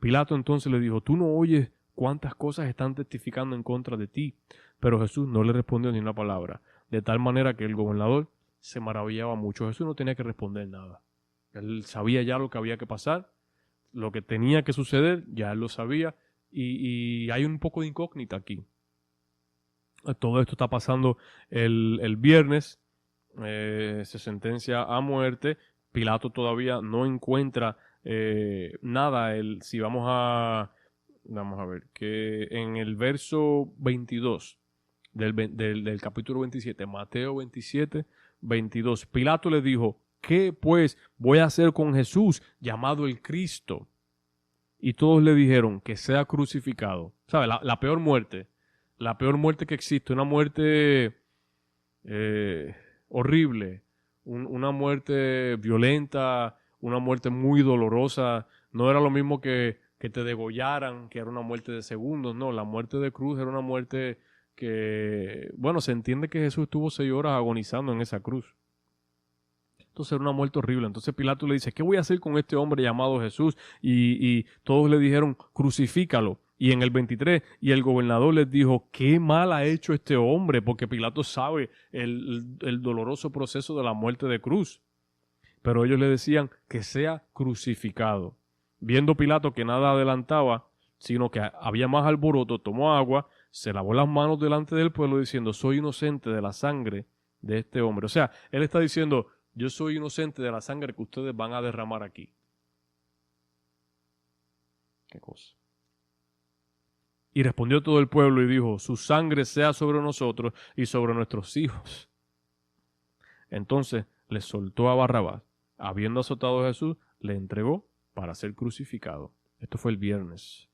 Pilato entonces le dijo, ¿tú no oyes cuántas cosas están testificando en contra de ti? Pero Jesús no le respondió ni una palabra, de tal manera que el gobernador se maravillaba mucho. Jesús no tenía que responder nada. Él sabía ya lo que había que pasar, lo que tenía que suceder, ya él lo sabía, y hay un poco de incógnita aquí. Todo esto está pasando el viernes, se sentencia a muerte, Pilato todavía no encuentra nada, si vamos a ver, que en el verso 22 del capítulo 27, Mateo 27, 22, Pilato le dijo, ¿qué pues voy a hacer con Jesús llamado el Cristo? Y todos le dijeron que sea crucificado. ¿Sabe? La peor muerte. La peor muerte que existe. Una muerte horrible. Una muerte violenta. Una muerte muy dolorosa. No era lo mismo que te degollaran, que era una muerte de segundos. No, la muerte de cruz era una muerte que... Bueno, se entiende que Jesús estuvo 6 horas agonizando en esa cruz. Entonces era una muerte horrible. Entonces Pilato le dice, ¿qué voy a hacer con este hombre llamado Jesús? Y todos le dijeron, crucifícalo. Y en el 23, y el gobernador les dijo, qué mal ha hecho este hombre, porque Pilato sabe el doloroso proceso de la muerte de cruz. Pero ellos le decían que sea crucificado. Viendo Pilato que nada adelantaba, sino que había más alboroto, tomó agua, se lavó las manos delante del pueblo diciendo, soy inocente de la sangre de este hombre. O sea, él está diciendo, yo soy inocente de la sangre que ustedes van a derramar aquí. ¿Qué cosa? Y respondió todo el pueblo y dijo, su sangre sea sobre nosotros y sobre nuestros hijos. Entonces le soltó a Barrabás. Habiendo azotado a Jesús, le entregó para ser crucificado. Esto fue el viernes.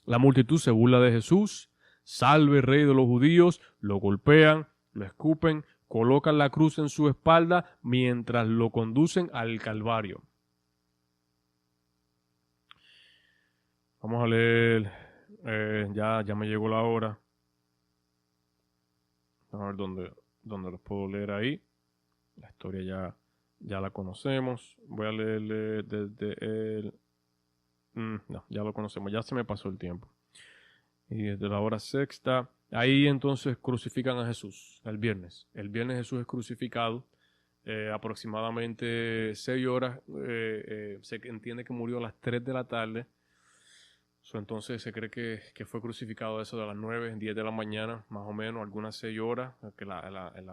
La multitud se burla de Jesús, salve rey de los judíos, lo golpean, lo escupen, colocan la cruz en su espalda mientras lo conducen al Calvario. Vamos a leer, ya me llegó la hora. Vamos a ver dónde los puedo leer ahí. La historia ya la conocemos. Voy a leerle desde el... no, ya lo conocemos, ya se me pasó el tiempo. Y desde la hora sexta, ahí entonces crucifican a Jesús, el viernes. El viernes Jesús es crucificado, aproximadamente 6 horas, se entiende que murió a las 3 de la tarde. Entonces se cree que fue crucificado a eso de las 9, 10 de la mañana, más o menos, algunas 6 horas, que en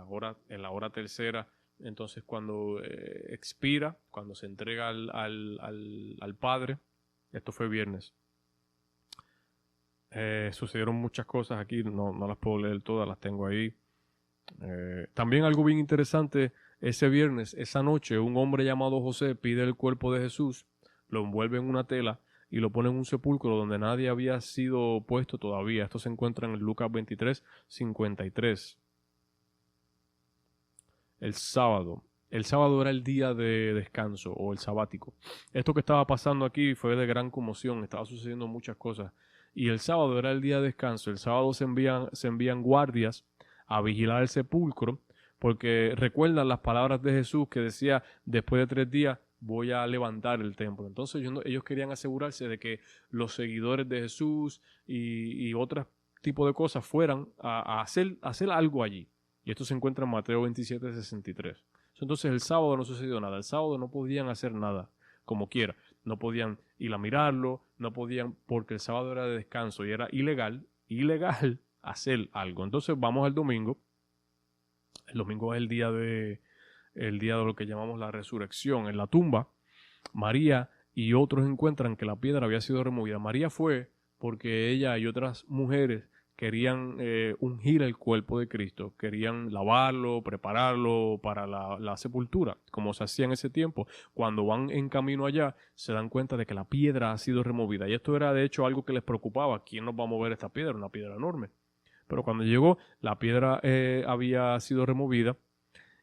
la hora tercera Entonces cuando expira, cuando se entrega al Padre, esto fue viernes. Sucedieron muchas cosas aquí, no las puedo leer todas, las tengo ahí. También algo bien interesante, ese viernes, esa noche, un hombre llamado José pide el cuerpo de Jesús, lo envuelve en una tela y lo pone en un sepulcro donde nadie había sido puesto todavía. Esto se encuentra en Lucas 23, 53. El sábado. El sábado era el día de descanso o el sabático. Esto que estaba pasando aquí fue de gran conmoción, estaba sucediendo muchas cosas. Y el sábado era el día de descanso. El sábado se envían guardias a vigilar el sepulcro, porque recuerdan las palabras de Jesús que decía, después de 3 días voy a levantar el templo. Entonces ellos querían asegurarse de que los seguidores de Jesús y otros tipos de cosas fueran a hacer algo allí. Y esto se encuentra en Mateo 27, 63. Entonces el sábado no sucedió nada. El sábado no podían hacer nada como quiera. No podían ir a mirarlo, no podían, porque el sábado era de descanso y era ilegal hacer algo. Entonces vamos al domingo. El domingo es el día de lo que llamamos la resurrección. En la tumba, María y otros encuentran que la piedra había sido removida. María fue porque ella y otras mujeres querían ungir el cuerpo de Cristo, querían lavarlo, prepararlo para la sepultura, como se hacía en ese tiempo. Cuando van en camino allá, se dan cuenta de que la piedra ha sido removida. Y esto era de hecho algo que les preocupaba. ¿Quién nos va a mover esta piedra? Una piedra enorme. Pero cuando llegó, la piedra había sido removida.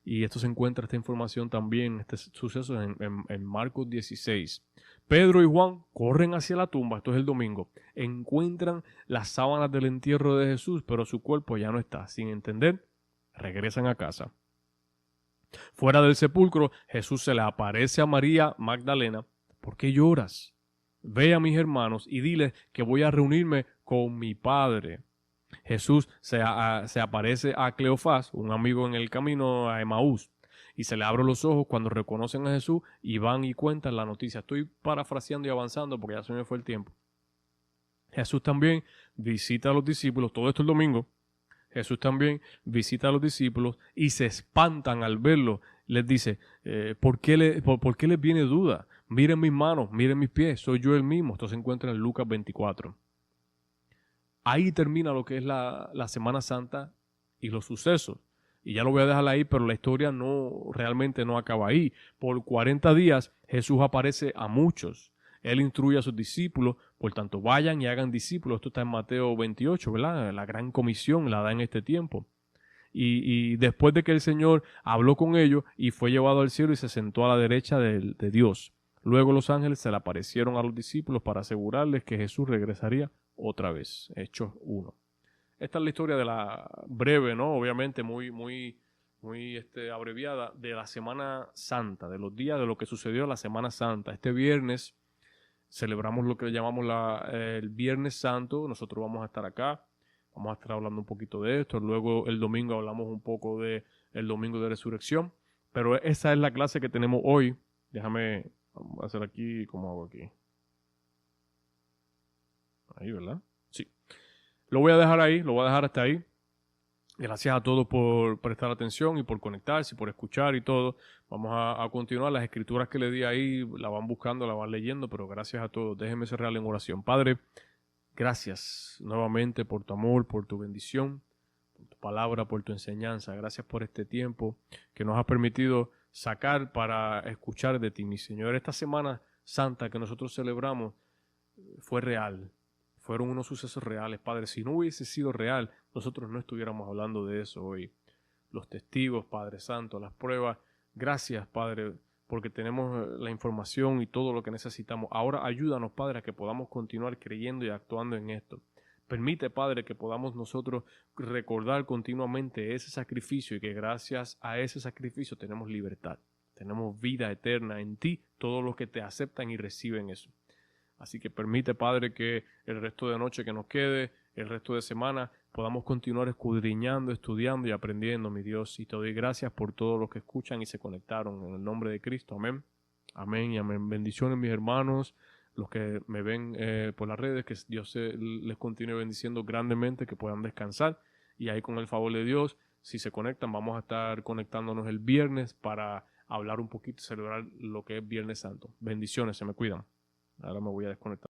Y esto se encuentra, esta información también, este suceso en Marcos 16. Pedro y Juan corren hacia la tumba, esto es el domingo, encuentran las sábanas del entierro de Jesús, pero su cuerpo ya no está. Sin entender, regresan a casa. Fuera del sepulcro, Jesús se le aparece a María Magdalena. ¿Por qué lloras? Ve a mis hermanos y diles que voy a reunirme con mi Padre. Jesús se aparece a Cleofás, un amigo en el camino a Emaús, y se le abren los ojos cuando reconocen a Jesús y van y cuentan la noticia. Estoy parafraseando y avanzando porque ya se me fue el tiempo. Jesús también visita a los discípulos, todo esto el domingo. Jesús también visita a los discípulos y se espantan al verlo. Les dice, ¿por qué les viene duda? Miren mis manos, miren mis pies, soy yo el mismo. Esto se encuentra en Lucas 24. Ahí termina lo que es la Semana Santa y los sucesos. Y ya lo voy a dejar ahí, pero la historia realmente no acaba ahí. Por 40 días Jesús aparece a muchos. Él instruye a sus discípulos, por tanto vayan y hagan discípulos. Esto está en Mateo 28, ¿verdad? La gran comisión la da en este tiempo. Y después de que el Señor habló con ellos y fue llevado al cielo y se sentó a la derecha de Dios. Luego los ángeles se le aparecieron a los discípulos para asegurarles que Jesús regresaría otra vez. Hechos 1. Esta es la historia de la breve, ¿no? Obviamente muy abreviada de la Semana Santa, de los días de lo que sucedió en la Semana Santa. Este viernes celebramos lo que llamamos el Viernes Santo. Nosotros vamos a estar acá, vamos a estar hablando un poquito de esto. Luego el domingo hablamos un poco de el Domingo de Resurrección. Pero esa es la clase que tenemos hoy. Vamos a hacer aquí, ¿cómo hago aquí? Ahí, ¿verdad? Sí. Lo voy a dejar ahí, lo voy a dejar hasta ahí. Gracias a todos por prestar atención y por conectarse y por escuchar y todo. Vamos a continuar. Las escrituras que le di ahí, la van buscando, la van leyendo, pero gracias a todos. Déjenme cerrar en oración. Padre, gracias nuevamente por tu amor, por tu bendición, por tu palabra, por tu enseñanza. Gracias por este tiempo que nos has permitido sacar para escuchar de ti, mi Señor. Esta Semana Santa que nosotros celebramos fue real. Fueron unos sucesos reales, Padre. Si no hubiese sido real, nosotros no estuviéramos hablando de eso hoy. Los testigos, Padre Santo, las pruebas. Gracias, Padre, porque tenemos la información y todo lo que necesitamos. Ahora ayúdanos, Padre, a que podamos continuar creyendo y actuando en esto. Permite, Padre, que podamos nosotros recordar continuamente ese sacrificio y que gracias a ese sacrificio tenemos libertad. Tenemos vida eterna en ti, todos los que te aceptan y reciben eso. Así que permite, Padre, que el resto de noche que nos quede, el resto de semana, podamos continuar escudriñando, estudiando y aprendiendo, mi Dios. Y te doy gracias por todos los que escuchan y se conectaron. En el nombre de Cristo. Amén. Amén y amén. Bendiciones, mis hermanos, los que me ven por las redes, que Dios les continúe bendiciendo grandemente, que puedan descansar. Y ahí con el favor de Dios, Si se conectan, vamos a estar conectándonos el viernes para hablar un poquito, celebrar lo que es Viernes Santo. Bendiciones, se me cuidan. Ahora me voy a desconectar.